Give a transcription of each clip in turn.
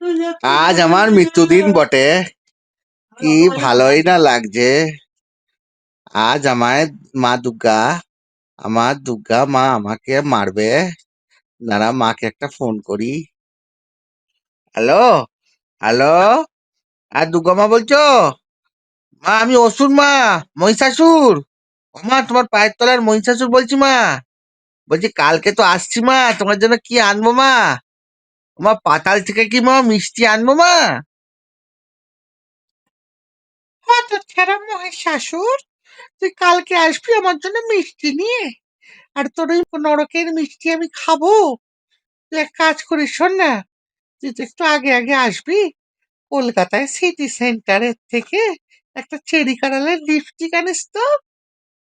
আজ আমার মৃত্যুদিন বটে, কি ভালোই না লাগছে। আজ আমায় মা দুর্গা, আমার দুর্গা মা আমাকে মারবে। দাঁড়া, মাকে একটা ফোন করি। হ্যালো, হ্যালো, আর দুর্গা মা বলছো? মা, আমি অসুর মা, মহিষাসুর। ও মা, তোমার পায়ের তলার মহিষাসুর বলছি মা। বলছি কালকে তো আসছি মা, তোমার জন্য কি আনবো মা? মা, পাতাল থেকে কি মা মিষ্টি আনবো মা? হতচ্ছাড়া মহিষাসুর, তুই কালকে আসবি আমার জন্য মিষ্টি নিয়ে? আর তোর ওই নরকের মিষ্টি আমি খাবো? তুই এক কাজ করিস, শোন না, তুই তো একটু আগে আগে আসবি। কলকাতায় সিটি সেন্টারের থেকে একটা চেরি কালারের লিপস্টিক আনিস তো,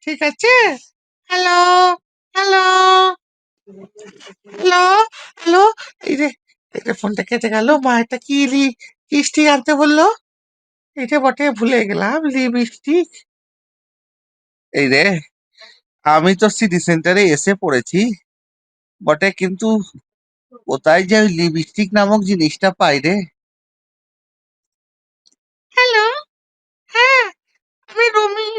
ঠিক আছে? Hello, hello, hello, hello. এই রে, এই রে, ফোনটা কেটে গেল। মা এটা কি লিপস্টিক আনতে বললো? এটা বটে, ভুলে গেলাম লিপস্টিক। এই রে, আমি তো সিটি সেন্টারে এসে পড়েছি বটে, কিন্তু কোথায় যে ওই লিপস্টিক নামক জিনিসটা পাই রে? হ্যালো, হ্যাঁ, আমি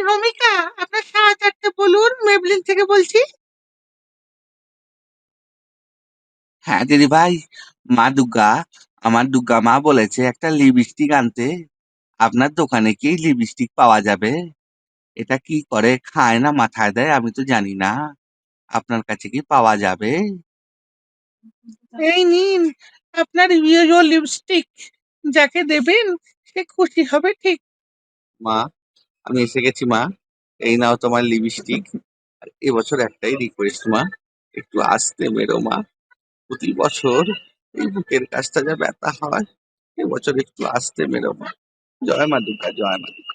রমিকা। আপনার সাহায্যার্থে বলুন, মেবলিন থেকে বলছি। হ্যাঁ দিদি ভাই, মা দুর্গা, আমার দুর্গা মা বলেছে একটা লিপস্টিক আনতে। আপনার দোকানে কি লিপস্টিক পাওয়া যাবে? এটা কি করে খায় না মাথায় দেয় আমি তো জানি না। আপনার কাছে কি পাওয়া যাবে? এই নিন আপনার ইয়েলো লিপস্টিক, যাকে দেবেন সে খুশি হবে ঠিক। মা, আমি এসে গেছি মা। এই নাও তোমার লিপস্টিক। আর এবছর একটাই রিকোয়েস্ট মা, একটু আস্তে মেরো মা। প্রতি বছর এই বুকের কাছটা যা ব্যথা হয়, এবছর একটু আস্তে মেরো মা। জয় মা দুর্গা, জয় মা দুর্গা।